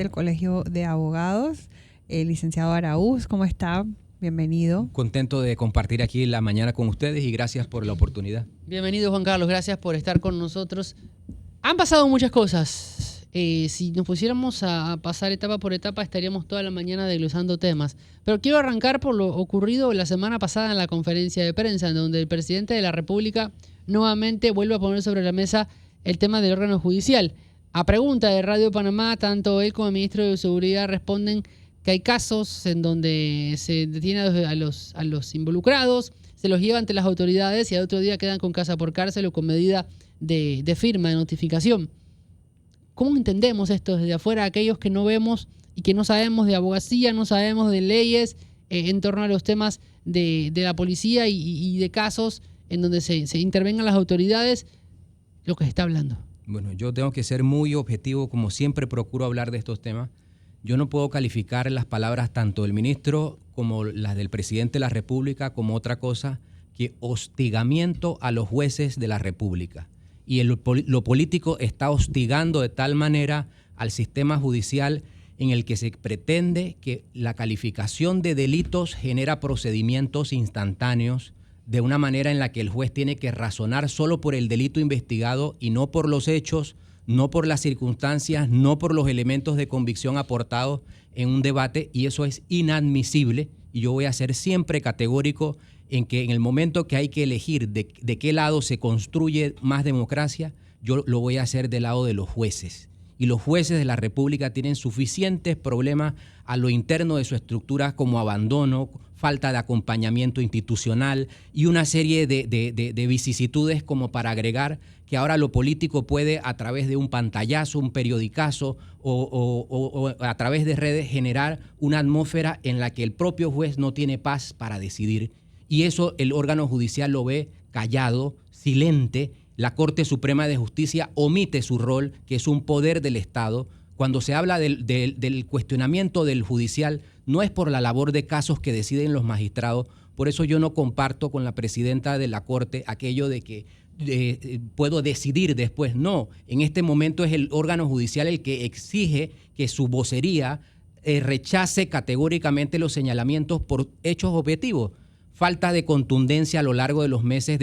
del Colegio de Abogados, el licenciado Araúz. ¿Cómo está? Bienvenido. Contento de compartir aquí la mañana con ustedes y gracias por la oportunidad. Bienvenido, Juan Carlos. Gracias por estar con nosotros. Han pasado muchas cosas. Si nos pusiéramos a pasar etapa por etapa, estaríamos toda la mañana desglosando temas. Pero quiero arrancar por lo ocurrido la semana pasada en la conferencia de prensa, en donde el presidente de la República nuevamente vuelve a poner sobre la mesa el tema del órgano judicial. A pregunta de Radio Panamá, tanto él como el ministro de Seguridad responden que hay casos en donde se detiene a los involucrados, se los lleva ante las autoridades y al otro día quedan con casa por cárcel o con medida de firma, de notificación. ¿Cómo entendemos esto desde afuera, aquellos que no vemos y que no sabemos de abogacía, no sabemos de leyes en torno a los temas de la policía y de casos en donde se intervengan las autoridades, lo que se está hablando? Bueno, yo tengo que ser muy objetivo, como siempre procuro hablar de estos temas. Yo no puedo calificar las palabras tanto del ministro como las del presidente de la República como otra cosa que hostigamiento a los jueces de la República. Y lo político está hostigando de tal manera al sistema judicial en el que se pretende que la calificación de delitos genera procedimientos instantáneos de una manera en la que el juez tiene que razonar solo por el delito investigado y no por los hechos, no por las circunstancias, no por los elementos de convicción aportados en un debate, y eso es inadmisible. Y yo voy a ser siempre categórico en que en el momento que hay que elegir de qué lado se construye más democracia, yo lo voy a hacer del lado de los jueces. Y los jueces de la República tienen suficientes problemas a lo interno de su estructura, como abandono, falta de acompañamiento institucional y una serie de vicisitudes como para agregar que ahora lo político puede, a través de un pantallazo, un periodicazo o a través de redes, generar una atmósfera en la que el propio juez no tiene paz para decidir. Y eso el órgano judicial lo ve callado, silente. La Corte Suprema de Justicia omite su rol, que es un poder del Estado. Cuando se habla del cuestionamiento del judicial, no es por la labor de casos que deciden los magistrados. Por eso yo no comparto con la presidenta de la Corte aquello de que puedo decidir después. No, en este momento es el órgano judicial el que exige que su vocería rechace categóricamente los señalamientos por hechos objetivos. Falta de contundencia a lo largo de los meses.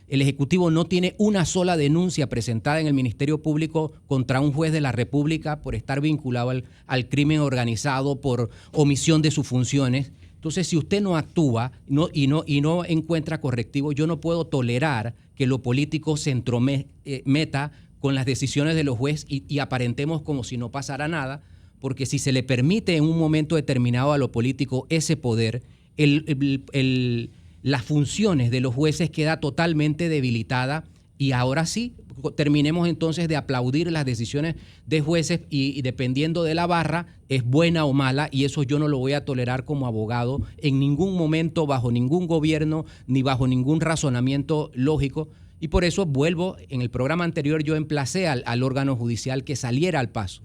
El Ejecutivo no tiene una sola denuncia presentada en el Ministerio Público contra un juez de la República por estar vinculado al crimen organizado, por omisión de sus funciones. Entonces, si usted no actúa y no encuentra correctivo, yo no puedo tolerar que lo político se entrometa con las decisiones de los jueces y aparentemos como si no pasara nada, porque si se le permite en un momento determinado a lo político ese poder, las funciones de los jueces queda totalmente debilitada. Y ahora sí, terminemos entonces de aplaudir las decisiones de jueces y dependiendo de la barra es buena o mala, y eso yo no lo voy a tolerar como abogado en ningún momento, bajo ningún gobierno, ni bajo ningún razonamiento lógico. Y por eso vuelvo, en el programa anterior yo emplacé al órgano judicial que saliera al paso.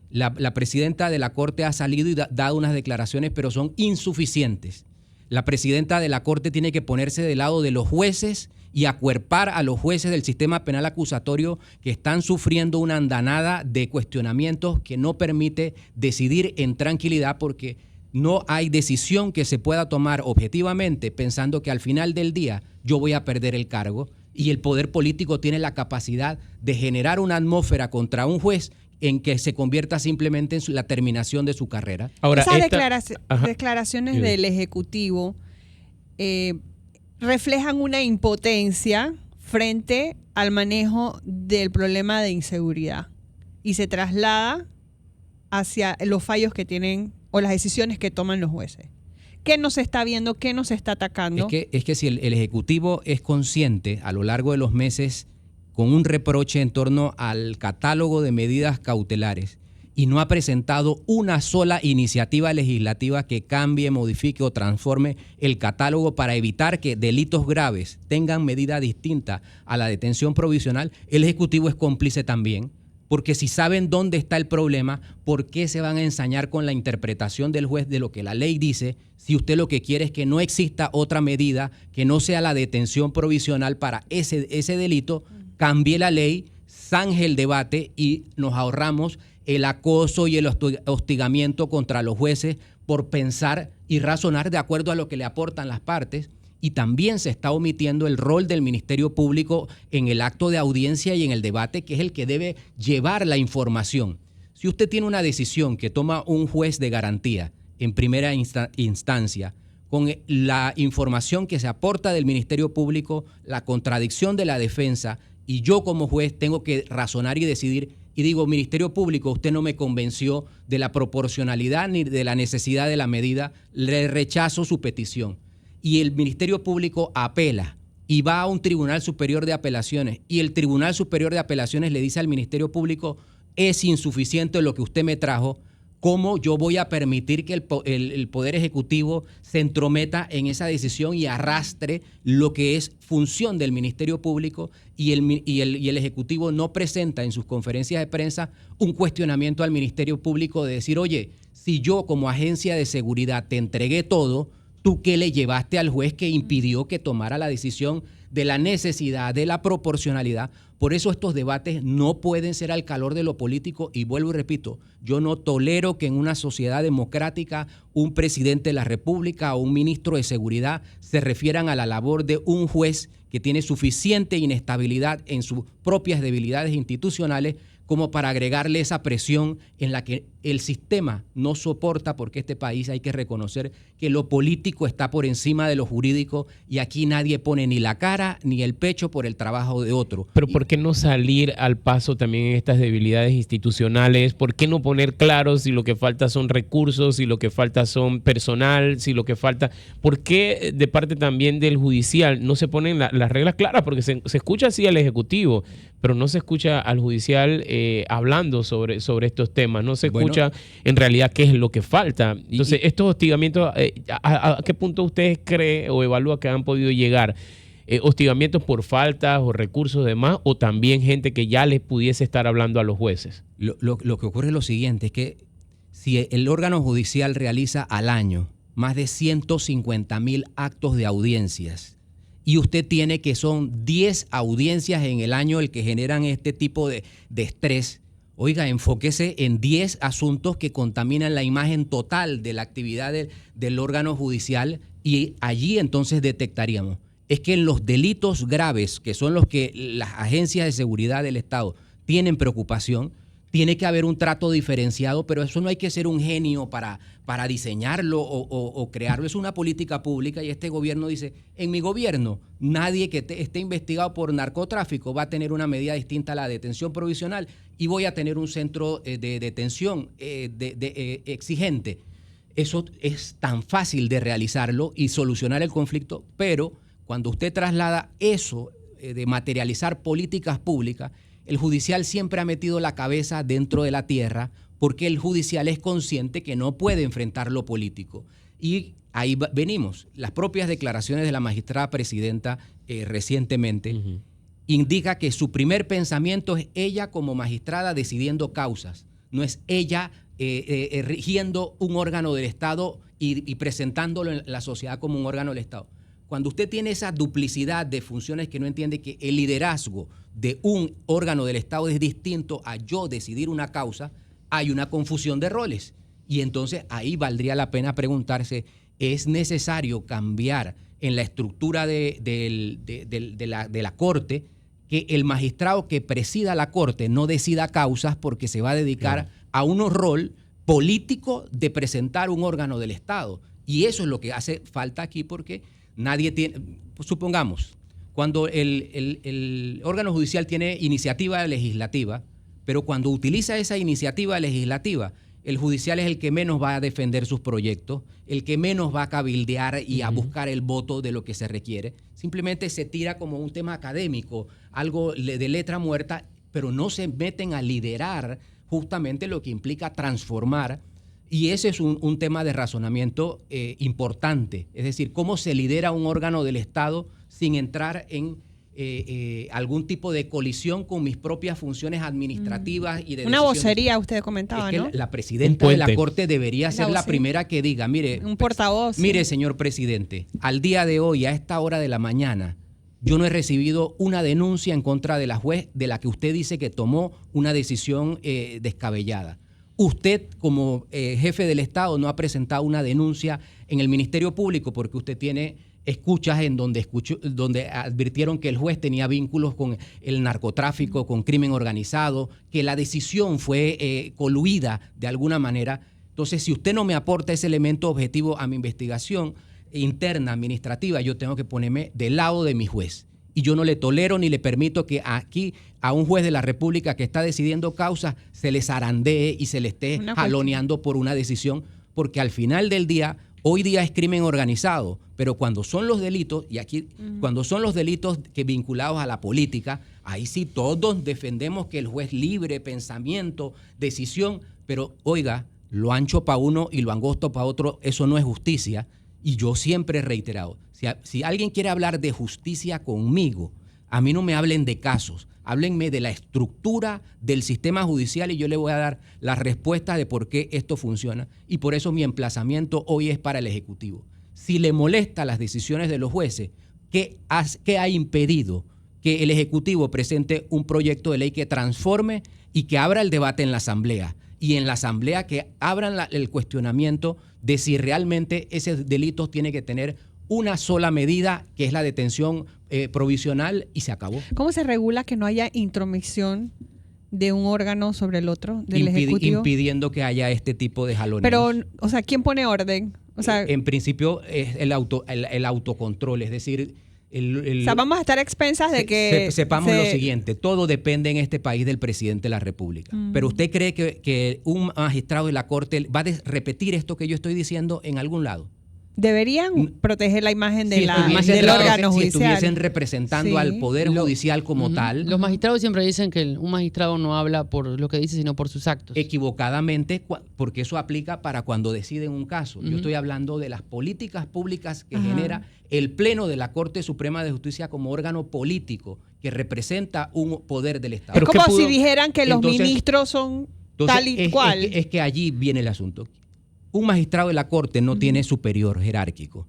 La presidenta de la Corte ha salido y dado unas declaraciones, pero son insuficientes. La presidenta de la Corte tiene que ponerse del lado de los jueces y acuerpar a los jueces del sistema penal acusatorio que están sufriendo una andanada de cuestionamientos que no permite decidir en tranquilidad, porque no hay decisión que se pueda tomar objetivamente pensando que al final del día yo voy a perder el cargo, y el poder político tiene la capacidad de generar una atmósfera contra un juez en que se convierta simplemente en la terminación de su carrera. Ahora, esas declaraciones del Ejecutivo reflejan una impotencia frente al manejo del problema de inseguridad y se traslada hacia los fallos que tienen o las decisiones que toman los jueces. ¿Qué nos está viendo? ¿Qué nos está atacando? Es que si el Ejecutivo es consciente a lo largo de los meses con un reproche en torno al catálogo de medidas cautelares y no ha presentado una sola iniciativa legislativa que cambie, modifique o transforme el catálogo para evitar que delitos graves tengan medida distinta a la detención provisional, el Ejecutivo es cómplice también. Porque si saben dónde está el problema, ¿por qué se van a ensañar con la interpretación del juez de lo que la ley dice, si usted lo que quiere es que no exista otra medida que no sea la detención provisional para ese delito? Cambie la ley, zanje el debate y nos ahorramos el acoso y el hostigamiento contra los jueces por pensar y razonar de acuerdo a lo que le aportan las partes. Y también se está omitiendo el rol del Ministerio Público en el acto de audiencia y en el debate, que es el que debe llevar la información. Si usted tiene una decisión que toma un juez de garantía en primera instancia, con la información que se aporta del Ministerio Público, la contradicción de la defensa, y yo como juez tengo que razonar y decidir, y digo, Ministerio Público, usted no me convenció de la proporcionalidad ni de la necesidad de la medida, le rechazo su petición. Y el Ministerio Público apela y va a un Tribunal Superior de Apelaciones, y el Tribunal Superior de Apelaciones le dice al Ministerio Público, es insuficiente lo que usted me trajo, ¿cómo yo voy a permitir que el Poder Ejecutivo se entrometa en esa decisión y arrastre lo que es función del Ministerio Público, y el Ejecutivo no presenta en sus conferencias de prensa un cuestionamiento al Ministerio Público de decir, oye, si yo como agencia de seguridad te entregué todo, ¿tú qué le llevaste al juez que impidió que tomara la decisión de la necesidad, de la proporcionalidad? Por eso estos debates no pueden ser al calor de lo político, y vuelvo y repito, yo no tolero que en una sociedad democrática un presidente de la República o un ministro de Seguridad se refieran a la labor de un juez que tiene suficiente inestabilidad en sus propias debilidades institucionales como para agregarle esa presión en la que el sistema no soporta, porque este país hay que reconocer que lo político está por encima de lo jurídico, y aquí nadie pone ni la cara ni el pecho por el trabajo de otro. Pero ¿por qué no salir al paso también en estas debilidades institucionales? ¿Por qué no poner claro si lo que falta son recursos, si lo que falta son personal, si lo que falta... ¿Por qué de parte también del judicial no se ponen las reglas claras? Porque se escucha así al Ejecutivo, pero no se escucha al judicial hablando sobre estos temas. No se escucha en realidad qué es lo que falta. Entonces, estos hostigamientos, ¿a qué punto ustedes creen o evalúan que han podido llegar? ¿Hostigamientos por faltas o recursos de más, o también gente que ya les pudiese estar hablando a los jueces? Lo que ocurre es lo siguiente, es que si el órgano judicial realiza al año más de 150,000 actos de audiencias, y usted tiene que son 10 audiencias en el año el que generan este tipo de estrés, oiga, enfóquese en 10 asuntos que contaminan la imagen total de la actividad del órgano judicial, y allí entonces detectaríamos. Es que en los delitos graves, que son los que las agencias de seguridad del Estado tienen preocupación, tiene que haber un trato diferenciado, pero eso no hay que ser un genio para diseñarlo o crearlo. Es una política pública, y este gobierno dice, en mi gobierno nadie que esté investigado por narcotráfico va a tener una medida distinta a la detención provisional, y voy a tener un centro de detención exigente. Eso es tan fácil de realizarlo y solucionar el conflicto, pero cuando usted traslada eso de materializar políticas públicas, el judicial siempre ha metido la cabeza dentro de la tierra, porque el judicial es consciente que no puede enfrentar lo político. Y ahí venimos. Las propias declaraciones de la magistrada presidenta recientemente indica que su primer pensamiento es ella como magistrada decidiendo causas, no es ella rigiendo un órgano del Estado y presentándolo en la sociedad como un órgano del Estado. Cuando usted tiene esa duplicidad de funciones, que no entiende que el liderazgo de un órgano del Estado es distinto a yo decidir una causa, hay una confusión de roles. Y entonces ahí valdría la pena preguntarse, ¿es necesario cambiar en la estructura de la Corte, que el magistrado que presida la Corte no decida causas, porque se va a dedicar a un rol político de presentar un órgano del Estado? Y eso es lo que hace falta aquí, porque nadie tiene, supongamos, cuando el órgano judicial tiene iniciativa legislativa, pero cuando utiliza esa iniciativa legislativa, el judicial es el que menos va a defender sus proyectos, el que menos va a cabildear y a buscar el voto de lo que se requiere. Simplemente se tira como un tema académico, algo de letra muerta, pero no se meten a liderar justamente lo que implica transformar. Y ese es un tema de razonamiento importante. Es decir, cómo se lidera un órgano del Estado sin entrar en algún tipo de colisión con mis propias funciones administrativas y de una decisiones. vocería, usted comentaba, es que ¿no? La presidenta de la Corte debería ser la primera que diga, mire, un portavoz. Mire, señor presidente, al día de hoy, a esta hora de la mañana, yo no he recibido una denuncia en contra de la juez de la que usted dice que tomó una decisión descabellada. Usted, como jefe del Estado, no ha presentado una denuncia en el Ministerio Público porque usted tiene escuchas en donde advirtieron que el juez tenía vínculos con el narcotráfico, con crimen organizado, que la decisión fue coluida de alguna manera. Entonces, si usted no me aporta ese elemento objetivo a mi investigación interna, administrativa, yo tengo que ponerme del lado de mi juez. Y yo no le tolero ni le permito que aquí a un juez de la República que está decidiendo causas se le zarandee y se le esté jaloneando por una decisión, porque al final del día, hoy día es crimen organizado, pero cuando son los delitos, y aquí cuando son los delitos que vinculados a la política, ahí sí todos defendemos que el juez libre, pensamiento, decisión, pero oiga, lo ancho para uno y lo angosto para otro, eso no es justicia. Y yo siempre he reiterado, si alguien quiere hablar de justicia conmigo, a mí no me hablen de casos, háblenme de la estructura del sistema judicial y yo le voy a dar la respuesta de por qué esto funciona. Y por eso mi emplazamiento hoy es para el Ejecutivo. Si le molesta las decisiones de los jueces, ¿qué ha impedido que el Ejecutivo presente un proyecto de ley que transforme y que abra el debate en la Asamblea? Y en la Asamblea que abran el cuestionamiento de si realmente ese delito tiene que tener una sola medida, que es la detención provisional, y se acabó. ¿Cómo se regula que no haya intromisión de un órgano sobre el otro, del Ejecutivo? Impidiendo que haya este tipo de jaloneos. Pero, o sea, ¿quién pone orden? O sea, en principio es el autocontrol, es decir, o sea, vamos a estar a expensas de que... Sepamos lo siguiente, todo depende en este país del presidente de la República. Pero ¿usted cree que un magistrado de la Corte va a repetir esto que yo estoy diciendo en algún lado? Deberían proteger la imagen de del órgano judicial. Si estuviesen representando al Poder Judicial como tal. Los magistrados siempre dicen que un magistrado no habla por lo que dice, sino por sus actos. Equivocadamente, porque eso aplica para cuando deciden un caso. Yo estoy hablando de las políticas públicas que genera el Pleno de la Corte Suprema de Justicia como órgano político que representa un poder del Estado. Es como si dijeran que los ministros son tal y cual. Es que allí viene el asunto. Un magistrado de la Corte no tiene superior jerárquico.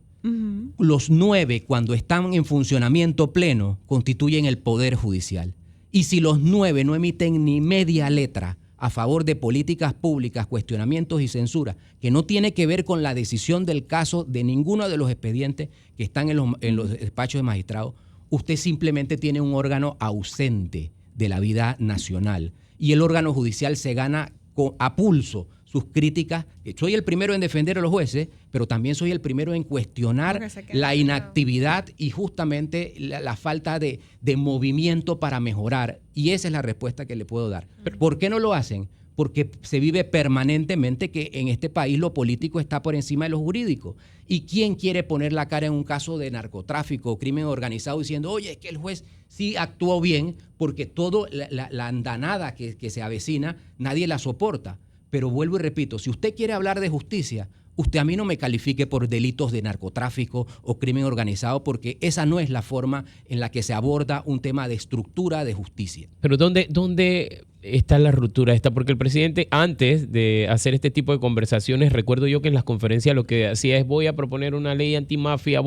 Los 9, cuando están en funcionamiento pleno, constituyen el Poder Judicial. Y si los 9 no emiten ni media letra a favor de políticas públicas, cuestionamientos y censura, que no tiene que ver con la decisión del caso de ninguno de los expedientes que están en los despachos de magistrados, usted simplemente tiene un órgano ausente de la vida nacional. Y el órgano judicial se gana a pulso sus críticas. Soy el primero en defender a los jueces, pero también soy el primero en cuestionar la inactividad y justamente la falta de movimiento para mejorar. Y esa es la respuesta que le puedo dar. ¿Por qué no lo hacen? Porque se vive permanentemente que en este país lo político está por encima de lo jurídico. ¿Y quién quiere poner la cara en un caso de narcotráfico o crimen organizado diciendo, oye, es que el juez sí actuó bien, porque toda la andanada que se avecina, nadie la soporta? Pero vuelvo y repito, si usted quiere hablar de justicia, usted a mí no me califique por delitos de narcotráfico o crimen organizado, porque esa no es la forma en la que se aborda un tema de estructura de justicia. Pero ¿dónde está la ruptura esta? Porque el presidente, antes de hacer este tipo de conversaciones, recuerdo yo que en las conferencias lo que hacía es voy a proponer una ley antimafia,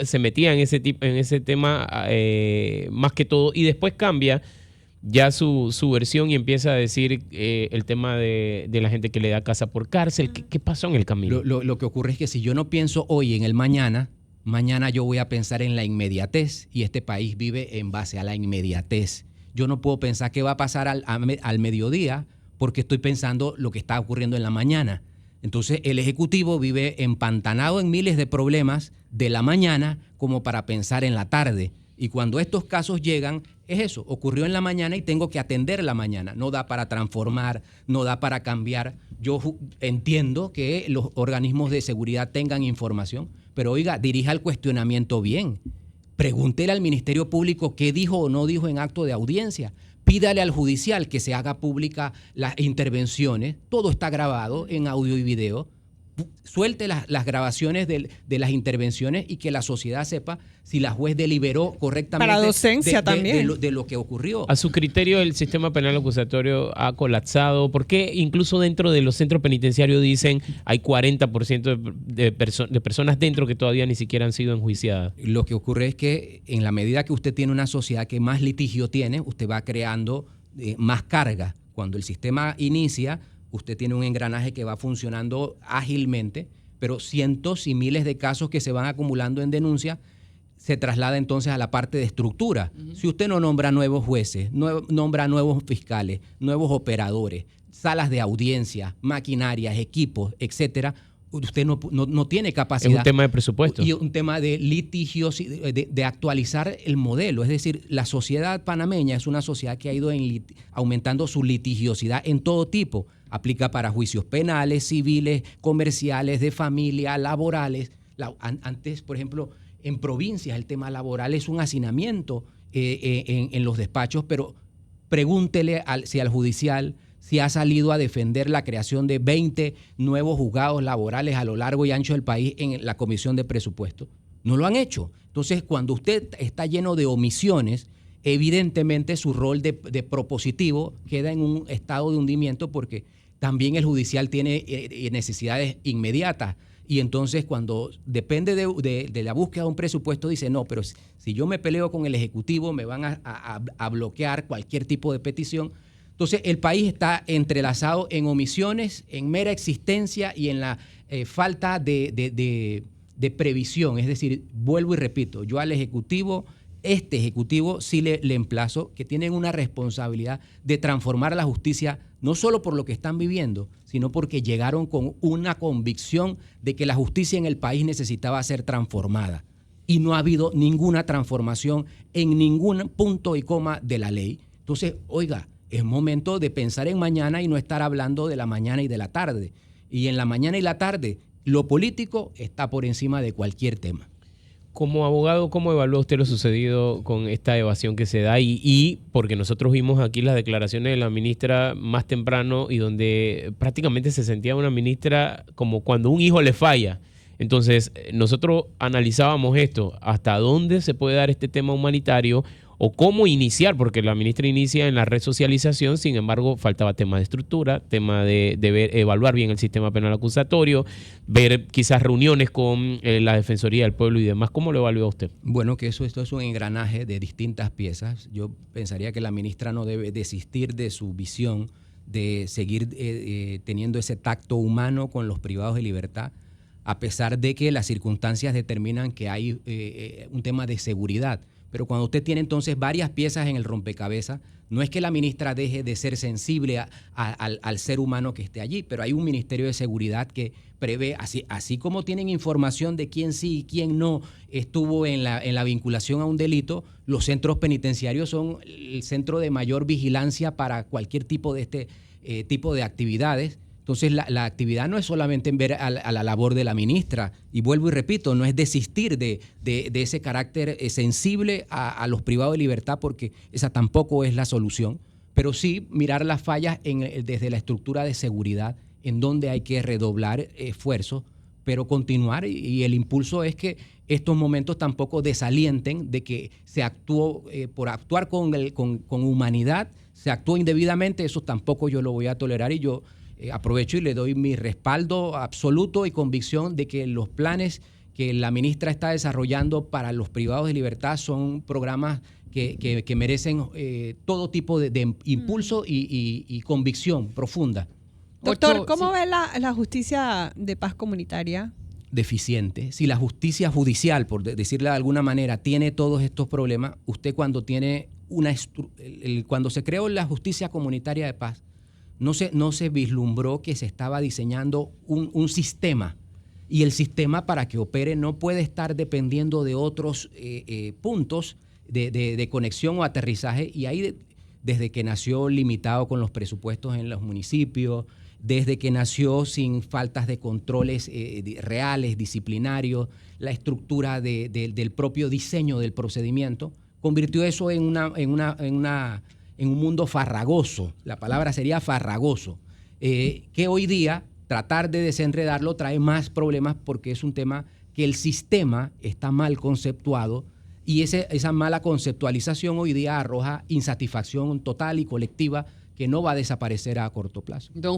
se metía en ese tema más que todo, y después cambia ya su versión y empieza a decir el tema de la gente que le da casa por cárcel. ¿Qué pasó en el camino? Lo que ocurre es que si yo no pienso hoy en el mañana yo voy a pensar en la inmediatez, y este país vive en base a la inmediatez. Yo no puedo pensar qué va a pasar al mediodía porque estoy pensando lo que está ocurriendo en la mañana. Entonces el Ejecutivo vive empantanado en miles de problemas de la mañana como para pensar en la tarde. Y cuando estos casos llegan, es eso, ocurrió en la mañana y tengo que atender la mañana. No da para transformar, no da para cambiar. Yo entiendo que los organismos de seguridad tengan información, pero oiga, dirija el cuestionamiento bien. Pregúntele al Ministerio Público qué dijo o no dijo en acto de audiencia. Pídale al judicial que se haga pública las intervenciones. Todo está grabado en audio y video. suelte las grabaciones de las intervenciones y que la sociedad sepa si la juez deliberó correctamente para docencia también de lo que ocurrió. A su criterio, el sistema penal acusatorio ha colapsado. ¿Por qué incluso dentro de los centros penitenciarios dicen hay 40% de personas dentro que todavía ni siquiera han sido enjuiciadas? Lo que ocurre es que en la medida que usted tiene una sociedad que más litigio tiene, usted va creando más carga. Cuando el sistema inicia, usted tiene un engranaje que va funcionando ágilmente, pero cientos y miles de casos que se van acumulando en denuncia se traslada entonces a la parte de estructura. Si usted no nombra nuevos jueces, nombra nuevos fiscales, nuevos operadores, salas de audiencia, maquinarias, equipos, etcétera, usted no tiene capacidad. Es un tema de presupuesto. Y un tema de litigios, de actualizar el modelo. Es decir, la sociedad panameña es una sociedad que ha ido aumentando su litigiosidad en todo tipo. Aplica para juicios penales, civiles, comerciales, de familia, laborales. Antes, por ejemplo, en provincias el tema laboral es un hacinamiento en los despachos, pero pregúntele si al judicial si ha salido a defender la creación de 20 nuevos juzgados laborales a lo largo y ancho del país en la Comisión de Presupuesto. No lo han hecho. Entonces, cuando usted está lleno de omisiones, evidentemente su rol de propositivo queda en un estado de hundimiento porque también el judicial tiene necesidades inmediatas. Y entonces cuando depende de la búsqueda de un presupuesto, dice, no, pero si yo me peleo con el Ejecutivo, me van a bloquear cualquier tipo de petición. Entonces el país está entrelazado en omisiones, en mera existencia y en la falta de previsión. Es decir, vuelvo y repito, yo al Ejecutivo, este Ejecutivo sí le emplazo que tienen una responsabilidad de transformar la justicia, no solo por lo que están viviendo, sino porque llegaron con una convicción de que la justicia en el país necesitaba ser transformada. Y no ha habido ninguna transformación en ningún punto y coma de la ley. Entonces, oiga, es momento de pensar en mañana y no estar hablando de la mañana y de la tarde. Y en la mañana y la tarde, lo político está por encima de cualquier tema. Como abogado, ¿cómo evalúa usted lo sucedido con esta evasión que se da? Y porque nosotros vimos aquí las declaraciones de la ministra más temprano y donde prácticamente se sentía una ministra como cuando un hijo le falla. Entonces, nosotros analizábamos esto, hasta dónde se puede dar este tema humanitario o cómo iniciar, porque la ministra inicia en la resocialización, sin embargo, faltaba tema de estructura, tema de evaluar bien el sistema penal acusatorio, ver quizás reuniones con la Defensoría del Pueblo y demás. ¿Cómo lo evalúa usted? Bueno, que esto es un engranaje de distintas piezas. Yo pensaría que la ministra no debe desistir de su visión de seguir teniendo ese tacto humano con los privados de libertad, a pesar de que las circunstancias determinan que hay un tema de seguridad. Pero cuando usted tiene entonces varias piezas en el rompecabezas, no es que la ministra deje de ser sensible al ser humano que esté allí, pero hay un Ministerio de Seguridad que prevé, así como tienen información de quién sí y quién no estuvo en la vinculación a un delito, los centros penitenciarios son el centro de mayor vigilancia para cualquier tipo de tipo de actividades. Entonces, la actividad no es solamente en ver a la labor de la ministra, y vuelvo y repito, no es desistir de ese carácter sensible a los privados de libertad, porque esa tampoco es la solución, pero sí mirar las fallas desde la estructura de seguridad, en donde hay que redoblar esfuerzos, pero continuar, y el impulso es que estos momentos tampoco desalienten de que se actuó, por actuar con humanidad, se actuó indebidamente. Eso tampoco yo lo voy a tolerar, y yo aprovecho y le doy mi respaldo absoluto y convicción de que los planes que la ministra está desarrollando para los privados de libertad son programas que merecen todo tipo de impulso y convicción profunda. Doctor, ¿cómo ve la justicia de paz comunitaria? Deficiente. Si la justicia judicial, por decirle de alguna manera, tiene todos estos problemas, usted cuando se creó la justicia comunitaria de paz, no se vislumbró que se estaba diseñando un sistema, y el sistema, para que opere, no puede estar dependiendo de otros puntos de conexión o aterrizaje, y ahí desde que nació limitado con los presupuestos en los municipios, desde que nació sin faltas de controles reales, disciplinarios, la estructura del propio diseño del procedimiento, convirtió eso en un mundo farragoso. La palabra sería farragoso, que hoy día tratar de desenredarlo trae más problemas porque es un tema que el sistema está mal conceptuado y esa mala conceptualización hoy día arroja insatisfacción total y colectiva que no va a desaparecer a corto plazo. Don